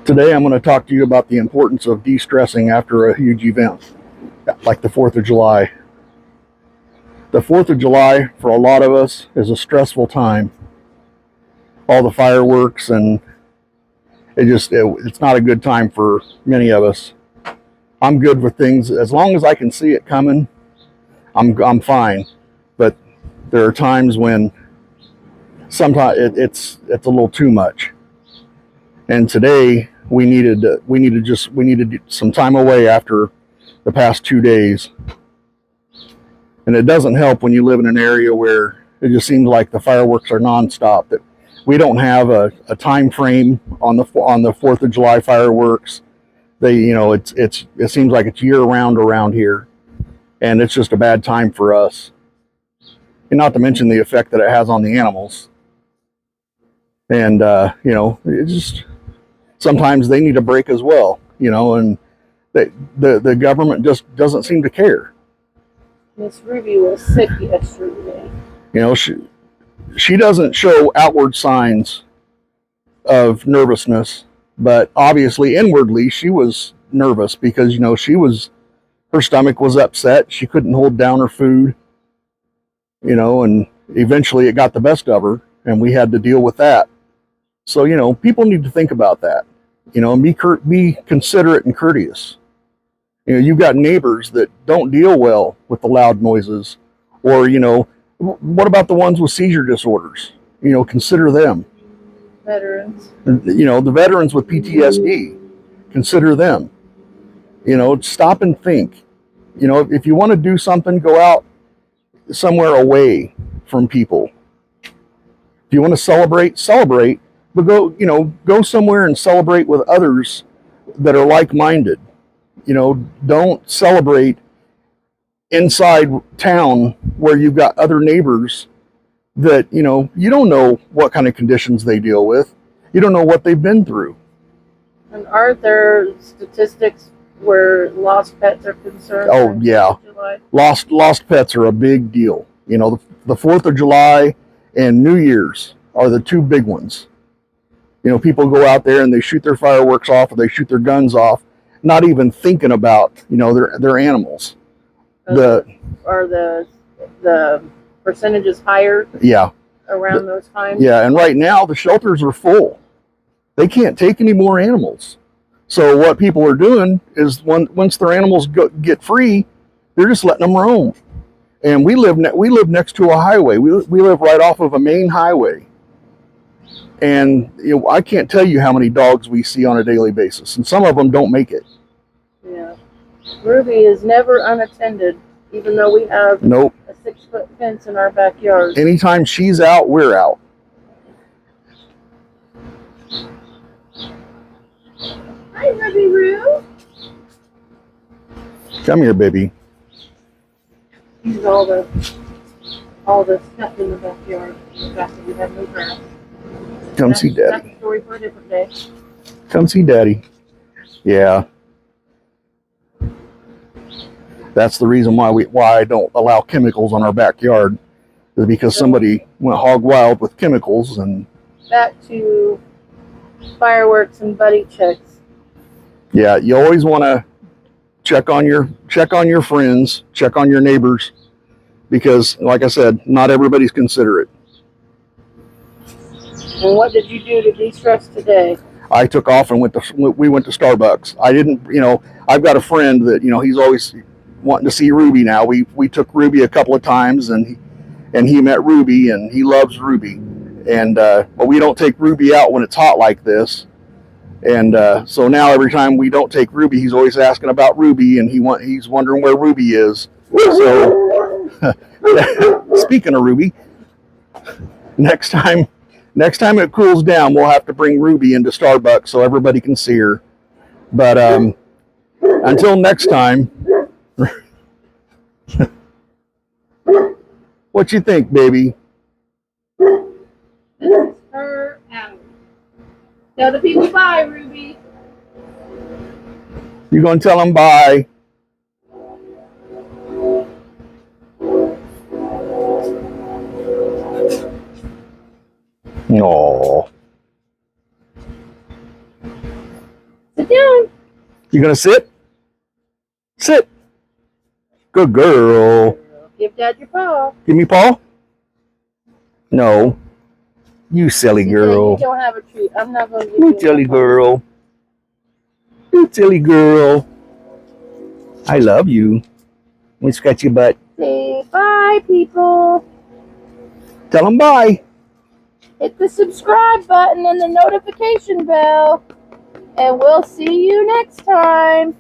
Today I'm going to talk to you about the importance of de-stressing after a huge event, like the 4th of July. The 4th of July, for a lot of us, is a stressful time. All the fireworks, and it's not a good time for many of us. I'm good with things. As long as I can see it coming, I'm fine. But there are times when sometimes it's a little too much. And today we needed some time away after the past 2 days. And it doesn't help when you live in an area where it just seems like the fireworks are nonstop. That we don't have a time frame on the 4th of July fireworks. It seems like it's year round around here, and it's just a bad time for us. And not to mention the effect that it has on the animals. And it just sometimes they need a break as well. And the government just doesn't seem to care. Miss Ruby was sick yesterday. She doesn't show outward signs of nervousness, but obviously inwardly she was nervous because her stomach was upset. She couldn't hold down her food, and eventually it got the best of her, and we had to deal with that. So people need to think about that, and be considerate and courteous. You've got neighbors that don't deal well with the loud noises, or what about the ones with seizure disorders? Consider them. Veterans. The veterans with PTSD, consider them. Stop and think. If you want to do something, go out somewhere away from people. If you want to celebrate, but go somewhere and celebrate with others that are like-minded. Don't celebrate inside town where you've got other neighbors that, you don't know what kind of conditions they deal with. You don't know what they've been through. And aren't there statistics where lost pets are concerned? Oh, yeah. Lost pets are a big deal. The 4th of July and New Year's are the two big ones. People go out there and they shoot their fireworks off, or they shoot their guns off, not even thinking about, their animals. Are the percentages higher? Yeah. Around those times? Yeah, and right now the shelters are full. They can't take any more animals. So what people are doing is once their animals get free, they're just letting them roam. And we live next to a highway. We live right off of a main highway. And I can't tell you how many dogs we see on a daily basis, and some of them don't make it. Yeah. Ruby is never unattended, even though we have a 6-foot fence in our backyard. Anytime she's out, we're out. Hi, Ruby Roo. Come here, baby. He's all the stuff in the backyard. The fact that we have no grass. Come see Daddy. That's a story for a different day. Come see Daddy. Yeah. That's the reason why I don't allow chemicals on our backyard, is because somebody went hog wild with chemicals. And back to fireworks and buddy checks. Yeah, you always want to check on your friends, check on your neighbors, because like I said, not everybody's considerate. And what did you do to de-stress today? I took off and we went to Starbucks. I didn't, I've got a friend that, he's always wanting to see Ruby now. We took Ruby a couple of times, and he met Ruby, and he loves Ruby. And but we don't take Ruby out when it's hot like this. And so now every time we don't take Ruby, he's always asking about Ruby, and he's wondering where Ruby is. So speaking of Ruby, next time it cools down, we'll have to bring Ruby into Starbucks so everybody can see her. But until next time, what you think, baby? Her out. Tell the people bye, Ruby. You gonna tell them bye? No. You gonna sit? Sit. Good girl. Give Dad your paw. Give me paw. No. You silly girl. You don't have a treat. I'm not going to give You silly girl. You silly girl. I love you. Let me scratch your butt. Say bye, people. Tell them bye. Hit the subscribe button and the notification bell. And we'll see you next time.